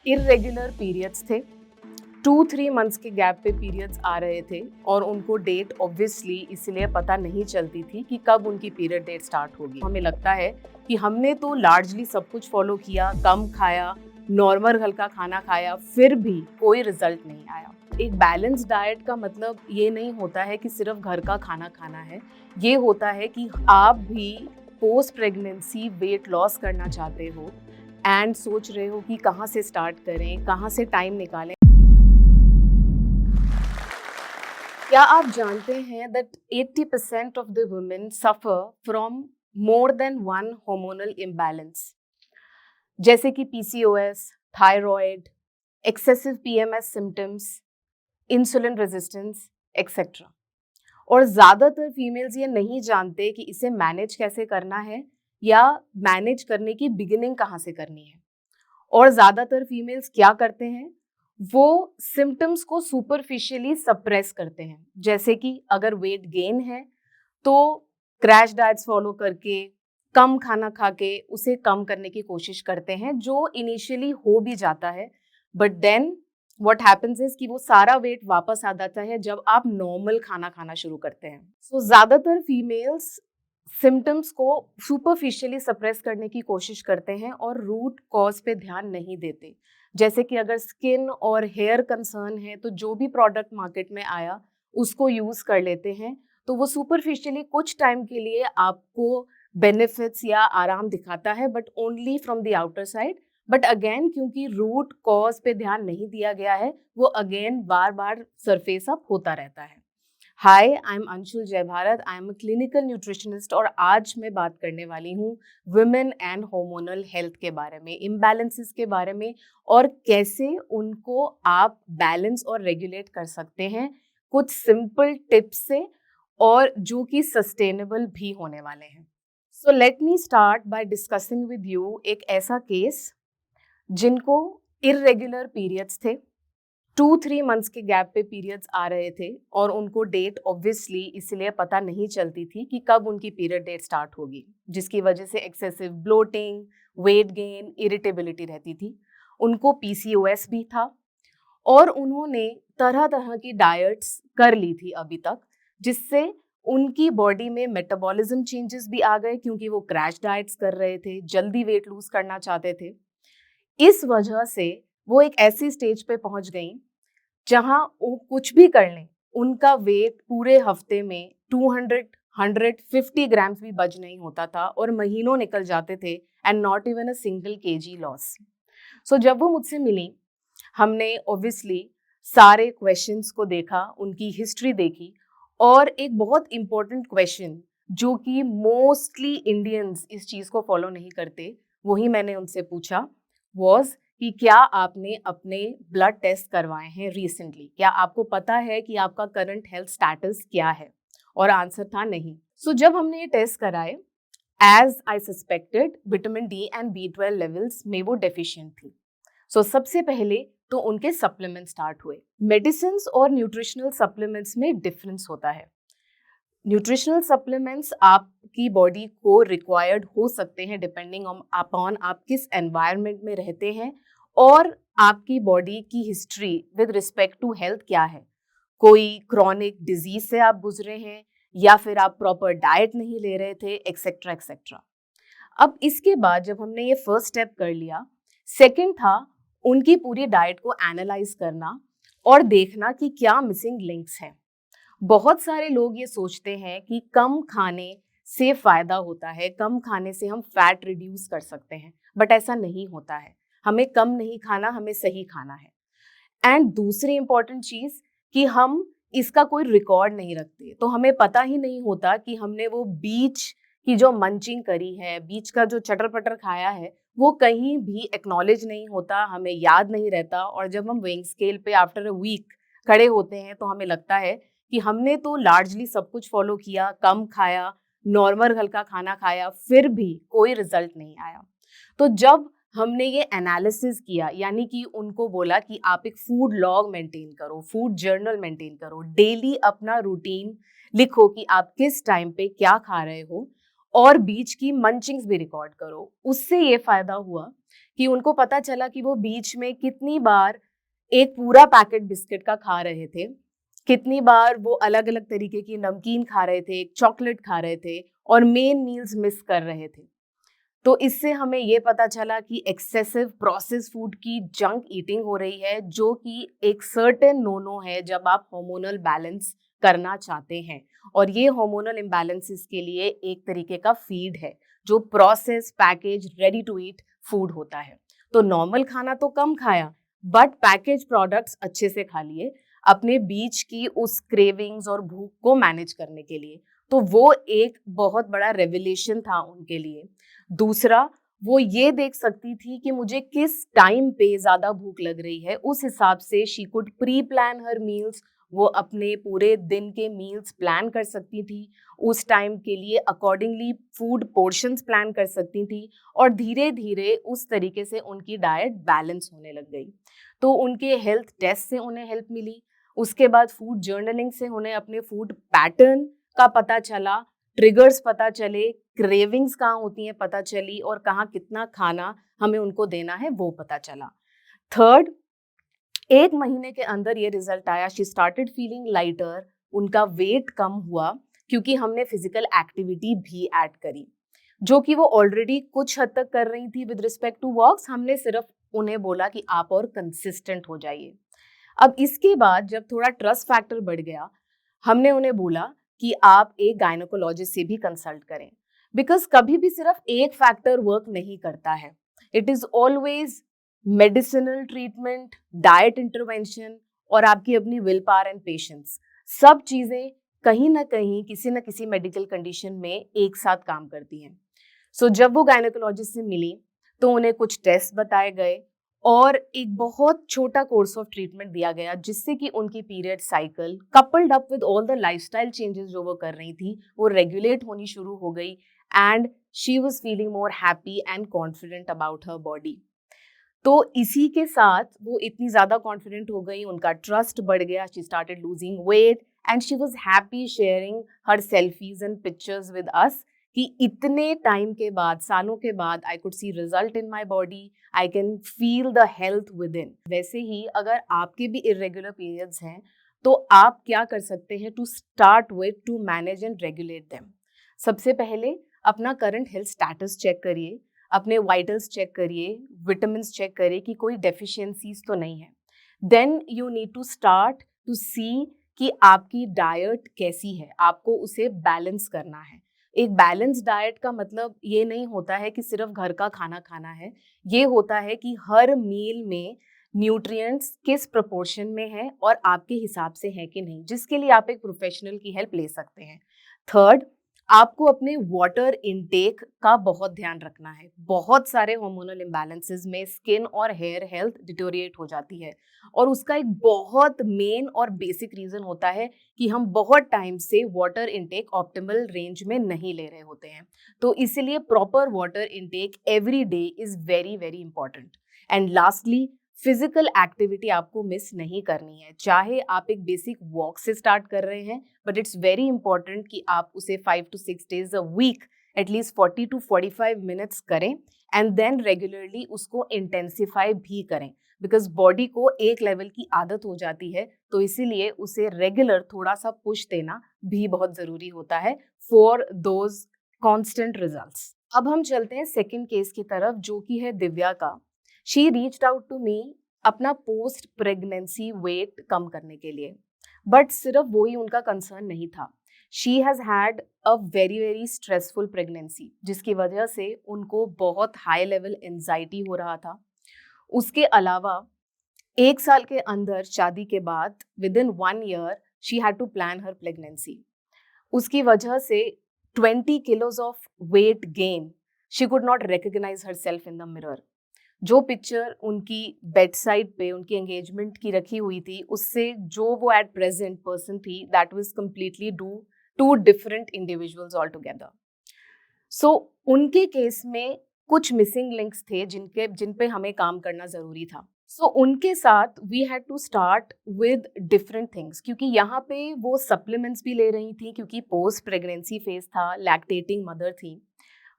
Irregular periods थे। 2-3 months के gap पे पीरियड्स आ रहे थे और उनको डेट ऑब्वियसली इसलिए पता नहीं चलती थी कि कब उनकी पीरियड डेट स्टार्ट होगी। हमें लगता है कि हमने तो लार्जली सब कुछ फॉलो किया, कम खाया, नॉर्मल हल्का खाना खाया, फिर भी कोई रिजल्ट नहीं आया। एक बैलेंस डाइट का मतलब ये नहीं होता है कि सिर्फ घर का खाना खाना है। ये होता है कि आप भी पोस्ट प्रेगनेंसी वेट लॉस करना चाहते हो एंड सोच रहे हो कि कहाँ से स्टार्ट करें, कहाँ से टाइम निकालें। क्या आप जानते हैं that 80% of the women suffer from more than one hormonal imbalance, जैसे कि PCOS, thyroid, excessive PMS symptoms, insulin resistance etcetera. और ज़्यादातर फीमेल्स ये नहीं जानते कि इसे मैनेज कैसे करना है या मैनेज करने की बिगिनिंग कहाँ से करनी है। और ज़्यादातर फीमेल्स क्या करते हैं, वो सिम्टम्स को सुपरफिशियली सप्रेस करते हैं। जैसे कि अगर वेट गेन है तो क्रैश डाइट्स फॉलो करके, कम खाना खा के उसे कम करने की कोशिश करते हैं, जो इनिशियली हो भी जाता है। But then what happens is कि वो सारा वेट वापस आ जाता है जब आप नॉर्मल खाना खाना शुरू करते हैं। सो ज़्यादातर फीमेल्स सिम्टम्स को सुपरफिशियली सप्रेस करने की कोशिश करते हैं और रूट कॉज पे ध्यान नहीं देते। जैसे कि अगर स्किन और हेयर कंसर्न है तो जो भी प्रोडक्ट मार्केट में आया उसको यूज़ कर लेते हैं, तो वो सुपरफिशियली कुछ टाइम के लिए आपको बेनिफिट्स या आराम दिखाता है, but only from the outer side. But again क्योंकि रूट कॉज पे ध्यान नहीं दिया गया है, वो अगेन बार बार सरफेस अप होता रहता है। हाय, आई एम अंशुल जय Bharat, I am a clinical nutritionist और आज मैं बात करने वाली हूँ वुमेन एंड हार्मोनल हेल्थ के बारे में, इम्बैलेंसेस के बारे में और कैसे उनको आप बैलेंस और रेगुलेट कर सकते हैं कुछ सिंपल टिप्स से, और जो कि सस्टेनेबल भी होने वाले हैं। So let me start by discussing with you एक ऐसा केस जिनको इर्रेगुलर पीरियड्स थे। 2-3 मंथ्स के गैप पे पीरियड्स आ रहे थे और उनको डेट ऑब्वियसली इसलिए पता नहीं चलती थी कि कब उनकी पीरियड डेट स्टार्ट होगी, जिसकी वजह से excessive bloating, weight gain, irritability रहती थी। उनको PCOS भी था और उन्होंने तरह तरह की डाइट्स कर ली थी अभी तक, जिससे उनकी बॉडी में मेटाबॉलिज्म चेंजेस भी आ गए क्योंकि वो क्रैश डाइट्स कर रहे थे, जल्दी वेट लूज करना चाहते थे। इस वजह से वो एक ऐसी स्टेज पे पहुंच गई जहां वो कुछ भी कर लें, उनका वेट पूरे हफ्ते में 200 150 ग्राम्स भी बच नहीं होता था और महीनों निकल जाते थे and not even a single KG loss. So जब वो मुझसे मिली, हमने ऑब्वियसली सारे क्वेश्चंस को देखा, उनकी हिस्ट्री देखी और एक बहुत इंपॉर्टेंट क्वेश्चन जो कि मोस्टली इंडियंस इस चीज़ को फॉलो नहीं करते, वही मैंने उनसे पूछा वॉज कि क्या आपने अपने ब्लड टेस्ट करवाए हैं रिसेंटली, क्या आपको पता है कि आपका करंट हेल्थ स्टेटस क्या है। और आंसर था नहीं। सो जब हमने ये टेस्ट कराए, as I suspected vitamin D and B12 levels में वो डेफिशिएंट थी। सो सबसे पहले तो उनके सप्लीमेंट स्टार्ट हुए। मेडिसिन और न्यूट्रिशनल सप्लीमेंट्स में डिफरेंस होता है। न्यूट्रिशनल सप्लीमेंट्स आपकी बॉडी को रिक्वायर्ड हो सकते हैं डिपेंडिंग अपॉन आप किस एनवायरनमेंट में रहते हैं और आपकी बॉडी की history with respect to health क्या है। कोई क्रॉनिक डिजीज से आप गुजरे हैं या फिर आप प्रॉपर डाइट नहीं ले रहे थे, एक्सेट्रा एक्सेट्रा। अब इसके बाद जब हमने ये फर्स्ट स्टेप कर लिया, सेकंड था उनकी पूरी डाइट को एनालाइज करना और देखना कि क्या मिसिंग लिंक्स हैं। बहुत सारे लोग ये सोचते हैं कि कम खाने से फायदा होता है, कम खाने से हम फैट रिड्यूस कर सकते हैं, बट ऐसा नहीं होता है। हमें कम नहीं खाना, हमें सही खाना है। एंड दूसरी इंपॉर्टेंट चीज कि हम इसका कोई रिकॉर्ड नहीं रखते, तो हमें पता ही नहीं होता कि हमने वो बीच की जो मंचिंग करी है, बीच का जो चटर पटर खाया है, वो कहीं भी एक्नॉलेज नहीं होता, हमें याद नहीं रहता। और जब हम वेइंग स्केल पे आफ्टर अ वीक खड़े होते हैं तो हमें लगता है कि हमने तो लार्जली सब कुछ फॉलो किया, कम खाया, नॉर्मल हल्का खाना खाया, फिर भी कोई रिजल्ट नहीं आया। तो जब हमने ये एनालिसिस किया, यानी कि उनको बोला कि आप एक फूड लॉग मेंटेन करो, फूड जर्नल मेंटेन करो, डेली अपना रूटीन लिखो कि आप किस टाइम पे क्या खा रहे हो और बीच की मंचिंग्स भी रिकॉर्ड करो। उससे ये फायदा हुआ कि उनको पता चला कि वो बीच में कितनी बार एक पूरा पैकेट बिस्किट का खा रहे थे, कितनी बार वो अलग अलग तरीके की नमकीन खा रहे थे, चॉकलेट खा रहे थे और मेन मील्स मिस कर रहे थे। तो इससे हमें ये पता चला कि एक्सेसिव प्रोसेस फूड की जंक ईटिंग हो रही है, जो कि एक सर्टेन नो नो है जब आप हार्मोनल बैलेंस करना चाहते हैं। और ये हार्मोनल इम्बैलेंसेस के लिए एक तरीके का फीड है, जो process package ready to eat food होता है। तो नॉर्मल खाना तो कम खाया, बट पैकेज प्रोडक्ट्स अच्छे से खा लिए अपने बीच की उस क्रेविंग्स और भूख को मैनेज करने के लिए। तो वो एक बहुत बड़ा रेवलेशन था उनके लिए। दूसरा, वो ये देख सकती थी कि मुझे किस टाइम पे ज्यादा भूख लग रही है, उस हिसाब से she could pre plan her meals. वो अपने पूरे दिन के मील्स प्लान कर सकती थी, उस टाइम के लिए अकॉर्डिंगली फूड पोर्शंस प्लान कर सकती थी, और धीरे धीरे उस तरीके से उनकी डाइट बैलेंस होने लग गई। तो उनके हेल्थ टेस्ट से उन्हें हेल्प मिली, उसके बाद फूड जर्नलिंग से उन्हें अपने फूड पैटर्न का पता चला, ट्रिगर्स पता चले, क्रेविंग्स कहाँ होती हैं पता चली, और कहाँ कितना खाना हमें उनको देना है वो पता चला। थर्ड, 1 महीने के अंदर ये रिजल्ट आया, शी स्टार्टेड फीलिंग लाइटर, उनका वेट कम हुआ क्योंकि हमने फिजिकल एक्टिविटी भी ऐड करी, जो कि वो ऑलरेडी कुछ हद तक कर रही थी विद रिस्पेक्ट टू वॉक्स। हमने सिर्फ उन्हें बोला कि आप और कंसिस्टेंट हो जाइए। अब इसके बाद जब थोड़ा ट्रस्ट फैक्टर बढ़ गया, हमने उन्हें बोला कि आप एक गायनोकोलॉजिस्ट से भी कंसल्ट करें, बिकॉज कभी भी सिर्फ एक फैक्टर वर्क नहीं करता है। It is always medicinal treatment, diet intervention और आपकी अपनी विल पावर एंड पेशेंस, सब चीजें कहीं ना कहीं किसी न किसी मेडिकल कंडीशन में एक साथ काम करती हैं। सो जब वो गायनोकोलॉजिस्ट से मिली तो उन्हें कुछ टेस्ट बताए गए और एक बहुत छोटा कोर्स ऑफ ट्रीटमेंट दिया गया, जिससे कि उनकी period cycle coupled up with all the lifestyle changes जो वो कर रही थी, वो रेगुलेट होनी शुरू हो गई, and she was feeling more happy and confident about her body. तो इसी के साथ वो इतनी ज़्यादा कॉन्फिडेंट हो गई, उनका ट्रस्ट बढ़ गया, she started losing weight and she was happy sharing her selfies and pictures with us कि इतने टाइम के बाद, सालों के बाद, I could see result in my body, I can feel the health with in. वैसे ही अगर आपके भी इरेगुलर पीरियड्स हैं तो आप क्या कर सकते हैं to start with to manage and regulate them. सबसे पहले अपना करंट हेल्थ स्टेटस चेक करिए, अपने वाइटल्स चेक करिए, विटामिन्स चेक करिए कि कोई डेफिशिएंसीज तो नहीं है। Then you need to start to see कि आपकी डाइट कैसी है, आपको उसे बैलेंस करना है। एक बैलेंस डाइट का मतलब ये नहीं होता है कि सिर्फ घर का खाना खाना है, ये होता है कि हर मील में न्यूट्रिएंट्स किस प्रोपोर्शन में है और आपके हिसाब से है कि नहीं, जिसके लिए आप एक प्रोफेशनल की हेल्प ले सकते हैं। थर्ड, आपको अपने वाटर इनटेक का बहुत ध्यान रखना है। बहुत सारे हार्मोनल इम्बैलेंसेस में स्किन और हेयर हेल्थ डिटोरिएट हो जाती है, और उसका एक बहुत मेन और बेसिक रीजन होता है कि हम बहुत टाइम से वाटर इनटेक ऑप्टिमल रेंज में नहीं ले रहे होते हैं। तो इसीलिए proper water intake every day is very very important. And lastly, physical activity आपको मिस नहीं करनी है, चाहे आप एक बेसिक वॉक से स्टार्ट कर रहे हैं, बट इट्स वेरी इंपॉर्टेंट कि आप उसे 5 to 6 days a week at least 40 to 45 minutes करें, एंड देन रेगुलरली उसको इंटेंसिफाई भी करें, बिकॉज बॉडी को एक लेवल की आदत हो जाती है, तो इसीलिए उसे रेगुलर थोड़ा सा पुश देना भी बहुत जरूरी होता है फॉर दोज कॉन्स्टेंट रिजल्ट्स। अब हम चलते हैं सेकेंड केस की तरफ, जो कि है दिव्या का। She reached out to me अपना पोस्ट प्रेगनेंसी वेट कम करने के लिए, बट सिर्फ वो ही उनका कंसर्न नहीं था। She has had a very very stressful pregnancy, जिसकी वजह से उनको बहुत हाई लेवल एंजाइटी हो रहा था। उसके अलावा 1 साल के अंदर शादी के बाद within 1 year she had to plan her pregnancy. उसकी वजह से 20 kilos of weight gain, she could not recognise herself in the mirror. जो पिक्चर उनकी बेड साइड पे उनकी एंगेजमेंट की रखी हुई थी, उससे जो वो एट प्रेजेंट पर्सन थी, that was completely two different individuals all together. So उनके केस में कुछ मिसिंग लिंक्स थे जिन पे हमें काम करना जरूरी था। सो उनके साथ we had to start with different things, क्योंकि यहाँ पे वो सप्लीमेंट्स भी ले रही थी, क्योंकि पोस्ट प्रेगनेंसी फेज था, लैक्टेटिंग मदर थी,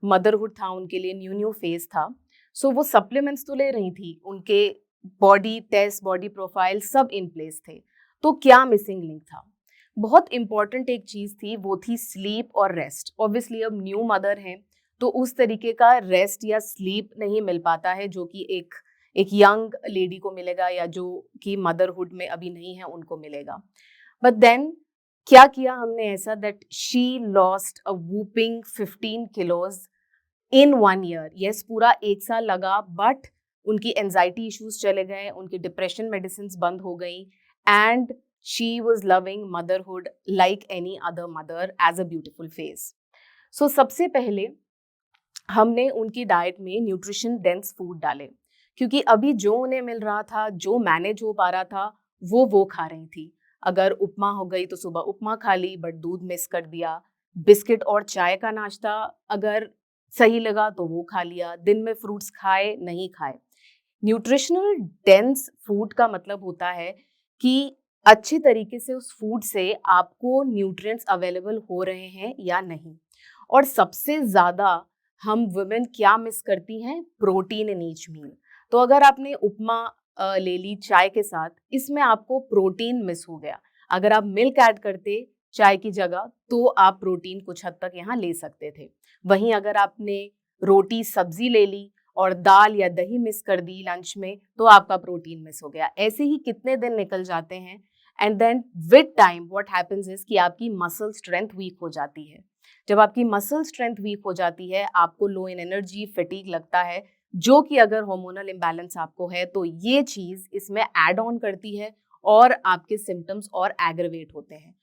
मदरहुड था उनके लिए, न्यू न्यू फेज था। सो वो सप्लीमेंट्स तो ले रही थी, उनके बॉडी टेस्ट, बॉडी प्रोफाइल सब इन प्लेस थे। तो क्या मिसिंग लिंक था? बहुत इंपॉर्टेंट एक चीज थी, वो थी स्लीप और रेस्ट। ऑब्वियसली अब न्यू मदर हैं तो उस तरीके का रेस्ट या स्लीप नहीं मिल पाता है जो कि एक यंग लेडी को मिलेगा या जो कि मदरहुड में अभी नहीं है उनको मिलेगा। बट देन क्या किया हमने ऐसा that she lost a whooping 15 kilos in 1 year. Yes, पूरा 1 साल लगा, बट उनकी एंजाइटी इश्यूज चले गए, उनकी डिप्रेशन मेडिसिन बंद हो गई, and she was loving motherhood like any other mother as a beautiful phase. So सबसे पहले हमने उनकी डाइट में न्यूट्रिशन डेंस फूड डाले, क्योंकि अभी जो उन्हें मिल रहा था, जो मैनेज हो पा रहा था, वो खा रही थी। अगर उपमा हो गई तो सुबह उपमा खा ली, बट दूध मिस कर दिया। बिस्किट और चाय का नाश्ता अगर सही लगा तो वो खा लिया। दिन में फ्रूट्स खाए, नहीं खाए। न्यूट्रिशनल डेंस फूड का मतलब होता है कि अच्छे तरीके से उस फूड से आपको न्यूट्रिएंट्स अवेलेबल हो रहे हैं या नहीं। और सबसे ज़्यादा हम वुमेन क्या मिस करती हैं? Protein in each meal. तो अगर आपने उपमा ले ली चाय के साथ, इसमें आपको प्रोटीन मिस हो गया। अगर आप मिल्क ऐड करते चाय की जगह तो आप प्रोटीन कुछ हद तक यहाँ ले सकते थे। वहीं अगर आपने रोटी सब्जी ले ली और दाल या दही मिस कर दी लंच में तो आपका प्रोटीन मिस हो गया। ऐसे ही कितने दिन निकल जाते हैं, and then with time what happens is कि आपकी मसल स्ट्रेंथ वीक हो जाती है। जब आपकी मसल स्ट्रेंथ वीक हो जाती है, आपको लो इन एनर्जी, फटीग लगता है, जो कि अगर हार्मोनल इम्बैलेंस आपको है तो ये चीज इसमें ऐड ऑन करती है और आपके सिम्टम्स और एग्रवेट होते हैं।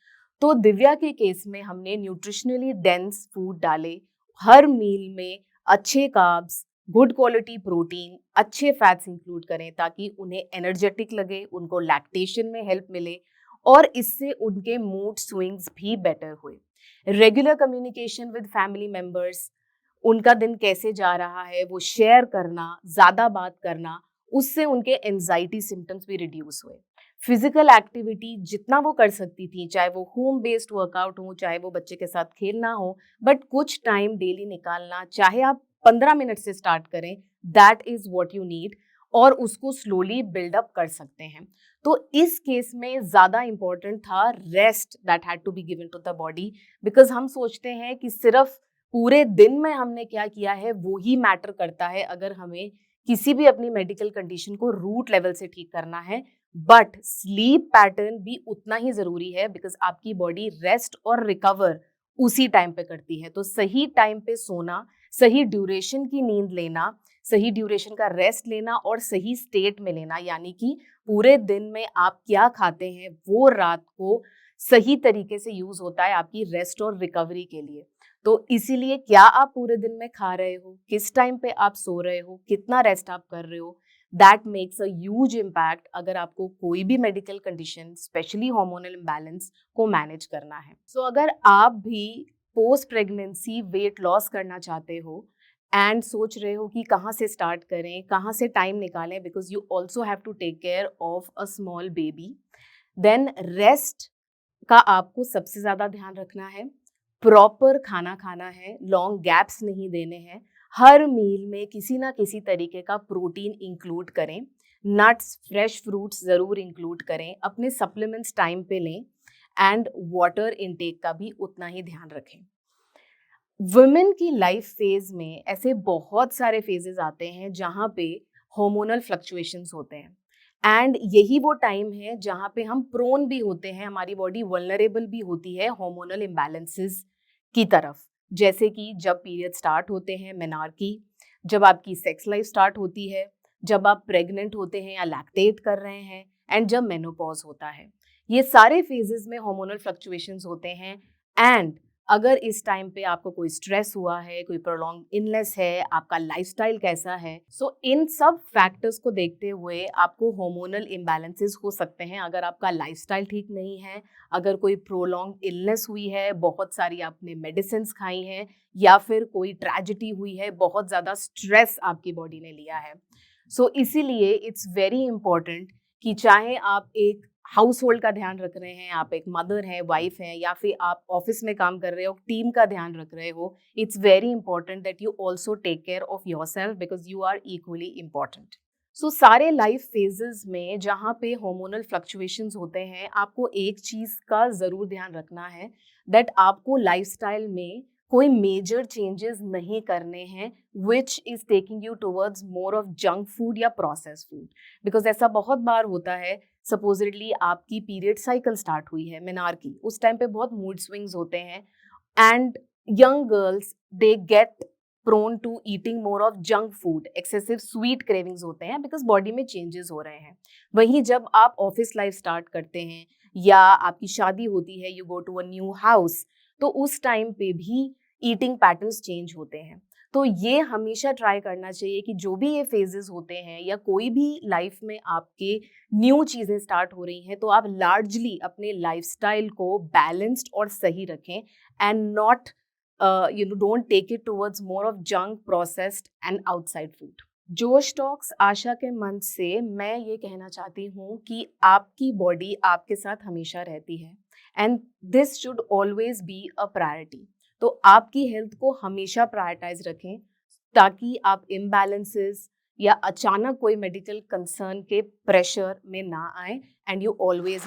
तो दिव्या के केस में हमने न्यूट्रिशनली डेंस फूड डाले, हर मील में अच्छे कार्ब्स, गुड क्वालिटी प्रोटीन, अच्छे फैट्स इंक्लूड करें ताकि उन्हें एनर्जेटिक लगे, उनको लैक्टेशन में हेल्प मिले और इससे उनके मूड स्विंग्स भी बेटर हुए। Regular communication with family members, उनका दिन कैसे जा रहा है वो शेयर करना, ज़्यादा बात करना, उससे उनके एंजाइटी सिम्टम्स भी रिड्यूस हुए। फिजिकल एक्टिविटी जितना वो कर सकती थी, चाहे वो होम बेस्ड वर्कआउट हो, चाहे वो बच्चे के साथ खेलना हो, बट कुछ टाइम डेली निकालना, चाहे आप 15 मिनट से स्टार्ट करें, that is what you need, और उसको स्लोली बिल्डअप कर सकते हैं। तो इस केस में ज़्यादा इंपॉर्टेंट था rest that had to be given to the body, because हम सोचते हैं कि सिर्फ पूरे दिन में हमने क्या किया है वो ही मैटर करता है अगर हमें किसी भी अपनी मेडिकल कंडीशन को रूट लेवल से ठीक करना है। बट स्लीप पैटर्न भी उतना ही जरूरी है, बिकॉज आपकी बॉडी रेस्ट और रिकवर उसी टाइम पे करती है। तो सही टाइम पे सोना, सही ड्यूरेशन की नींद लेना, सही ड्यूरेशन का रेस्ट लेना और सही स्टेट में लेना, यानी कि पूरे दिन में आप क्या खाते हैं वो रात को सही तरीके से यूज होता है आपकी रेस्ट और रिकवरी के लिए। तो इसीलिए क्या आप पूरे दिन में खा रहे हो, किस टाइम पे आप सो रहे हो, कितना रेस्ट आप कर रहे हो, that makes a huge impact अगर आपको कोई भी medical condition, specially hormonal imbalance को मैनेज करना है। सो अगर आप भी पोस्ट प्रेगनेंसी वेट लॉस करना चाहते हो एंड सोच रहे हो कि कहाँ से स्टार्ट करें, कहाँ से टाइम निकालें, because you also have to take care of a small baby, then rest का आपको सबसे ज़्यादा ध्यान रखना है। प्रॉपर खाना खाना है, लॉन्ग गैप्स नहीं देने हैं, हर मील में किसी ना किसी तरीके का प्रोटीन इंक्लूड करें, नट्स, फ्रेश फ्रूट्स ज़रूर इंक्लूड करें, अपने सप्लीमेंट्स टाइम पे लें, एंड वाटर इनटेक का भी उतना ही ध्यान रखें। वुमेन की लाइफ फेज में ऐसे बहुत सारे फेजेस आते हैं जहाँ पे हार्मोनल फ्लक्चुएशंस होते हैं, एंड यही वो टाइम है जहाँ पे हम प्रोन भी होते हैं, हमारी बॉडी वल्नरेबल भी होती है हार्मोनल इम्बैलेंसेस की तरफ। जैसे कि जब पीरियड स्टार्ट होते हैं, मेनार्की, जब आपकी सेक्स लाइफ स्टार्ट होती है, जब आप प्रेग्नेंट होते हैं या लैक्टेट कर रहे हैं, एंड जब मेनोपॉज होता है। ये सारे फेजेस में हार्मोनल फ्लक्चुएशंस होते हैं, एंड अगर इस टाइम पे आपको कोई स्ट्रेस हुआ है, कोई प्रोलॉन्ग इलनेस है, आपका लाइफस्टाइल कैसा है, सो इन सब फैक्टर्स को देखते हुए आपको हार्मोनल इम्बैलेंसेस हो सकते हैं। अगर आपका लाइफस्टाइल ठीक नहीं है, अगर कोई प्रोलॉन्ग इलनेस हुई है, बहुत सारी आपने मेडिसिन खाई हैं, या फिर कोई ट्रेजेडी हुई है, बहुत ज़्यादा स्ट्रेस आपकी बॉडी ने लिया है। सो इसीलिए इट्स वेरी इंपॉर्टेंट कि चाहे आप एक हाउस होल्ड का ध्यान रख रहे हैं, आप एक मदर हैं, वाइफ हैं, या फिर आप ऑफिस में काम कर रहे हो, टीम का ध्यान रख रहे हो, it's very important that you also take care of your self because you are equally important. So सारे लाइफ फेजेस में जहाँ पे hormonal फ्लक्चुएशंस होते हैं, आपको एक चीज़ का ज़रूर ध्यान रखना है दैट आपको लाइफस्टाइल में कोई मेजर चेंजेस नहीं करने हैं which is taking you towards more of junk food या प्रोसेस फूड। बिकॉज ऐसा बहुत बार होता है, सपोजिटली आपकी पीरियड साइकिल स्टार्ट हुई है, मेनार्की, उस टाइम पे बहुत मूड स्विंग्स होते हैं and young girls they get prone to eating more of junk food, excessive sweet cravings होते हैं बिकॉज बॉडी में चेंजेस हो रहे हैं। वहीं जब आप ऑफिस लाइफ स्टार्ट करते हैं या आपकी शादी होती है, you go to a new house, तो उस टाइम पे भी ईटिंग पैटर्न्स चेंज होते हैं। तो ये हमेशा ट्राई करना चाहिए कि जो भी ये फेजेस होते हैं या कोई भी लाइफ में आपके न्यू चीज़ें स्टार्ट हो रही हैं, तो आप लार्जली अपने लाइफस्टाइल को बैलेंस्ड और सही रखें and not don't take it towards more of junk, processed and outside food. जोश टॉक्स आशा के मन से मैं ये कहना चाहती हूँ कि आपकी बॉडी आपके साथ हमेशा रहती है and this should always be a priority. तो आपकी हेल्थ को हमेशा प्रायोरिटाइज रखें ताकि आप इम्बैलेंसेस या अचानक कोई मेडिकल कंसर्न के प्रेशर में ना आए एंड यू ऑलवेज